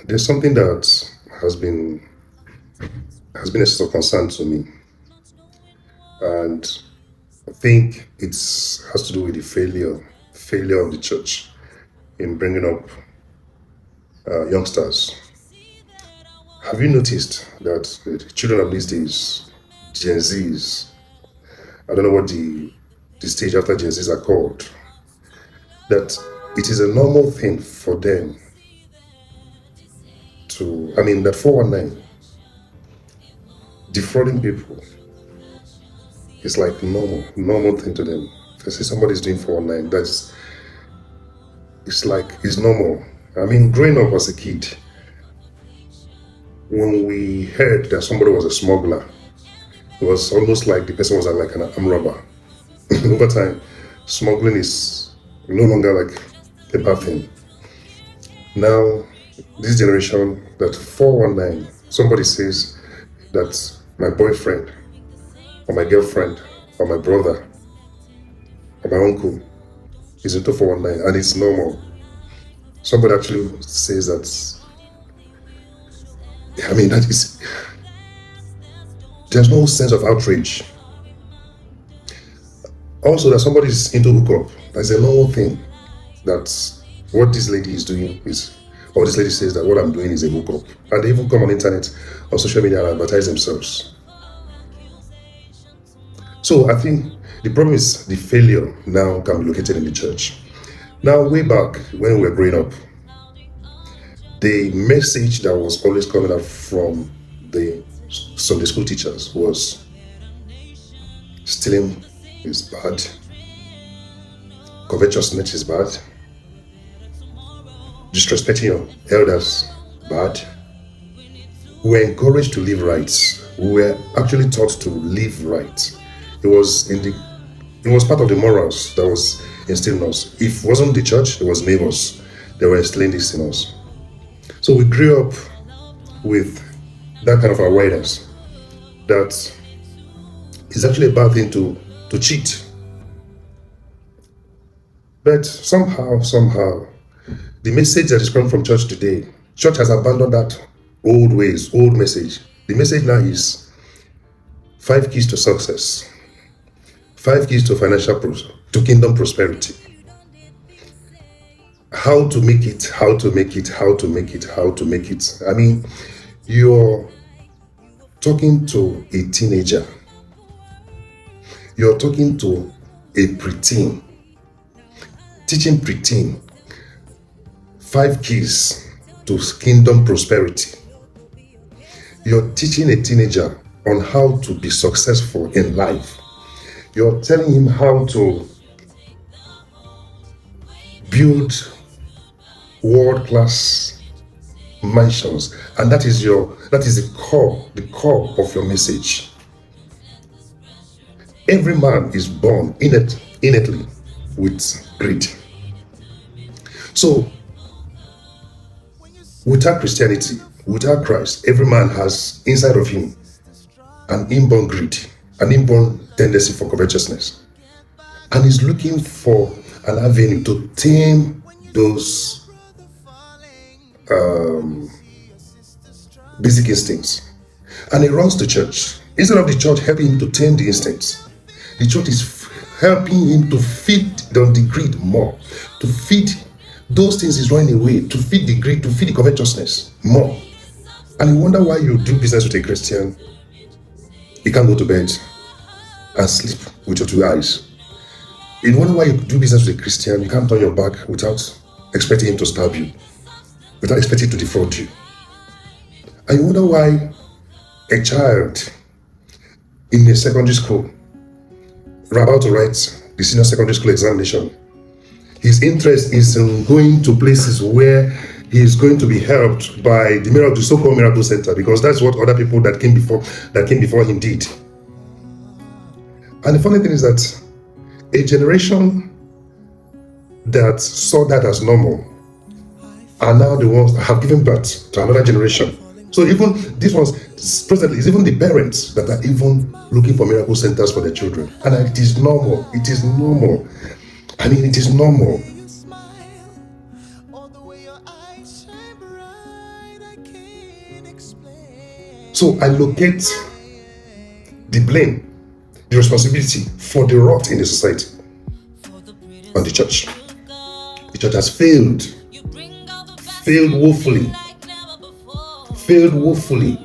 There's something that has been has been a source of concern to me, and I think it has to do with the failure of the church in bringing up youngsters. Have you noticed that the children of these days, Gen Zs, I don't know what the stage after Gen Zs are called, that it is a normal thing for them to, I mean, that 419, defrauding people is like normal thing to them. If I say somebody's doing 419, it's like, it's normal. I mean, growing up as a kid, when we heard that somebody was a smuggler, it was almost like the person was like an arm robber. Over time, smuggling is no longer like a bad thing. Now, this generation, that 419, somebody says that my boyfriend or my girlfriend or my brother or my uncle is into 419 and it's normal. Somebody actually says that, I mean, that is, there's no sense of outrage. Also, that somebody is into hookup, that's a normal thing. That's what this lady is doing is, or this lady says that what I'm doing is a hookup. And they even come on internet or social media and advertise themselves. So I think the problem is the failure now can be located in the church. Now, way back when we were growing up, the message that was always coming out from the Sunday school teachers was stealing is bad, covetousness is bad, disrespecting your elders bad. We were encouraged to live right. We were actually taught to live right. It was part of the morals that was instilled in us. If it wasn't the church, it was neighbors that were instilling this in us. So we grew up with that kind of awareness that it's actually a bad thing to cheat. But somehow, the message that is coming from church today, church has abandoned that old ways, old message. The message now is 5 keys to success, 5 keys to to kingdom prosperity. How to make it, how to make it, how to make it, how to make it. I mean, you're talking to a teenager. You're talking to a preteen, teaching preteen 5 keys to kingdom prosperity. You're teaching a teenager on how to be successful in life. You're telling him how to build world-class mansions, and that is the core of your message. Every man is born innately with greed. So without Christianity, without Christ, every man has inside of him an inborn greed, an inborn tendency for covetousness, and is looking for an avenue to tame those basic instincts. And he runs to church. Instead of the church helping him to tame the instincts, the church is helping him to feed the greed more, to feed those things is running away, to feed the greed, to feed the covetousness more. And you wonder why you do business with a Christian, you can't go to bed and sleep with your 2 eyes. You wonder why you do business with a Christian, you can't turn your back without expecting him to stab you, without expecting to defraud you. And you wonder why a child in a secondary school, about to write the senior secondary school examination, his interest is in going to places where he is going to be helped by the so-called miracle center, because that's what other people that came before him did. And the funny thing is that a generation that saw that as normal are now the ones that have given birth to another generation. So even these ones, presently, it's even the parents that are even looking for miracle centers for their children. And it is normal. It is normal. I mean, it is normal. So I locate the blame, the responsibility for the rot in the society on the church. The church has failed woefully,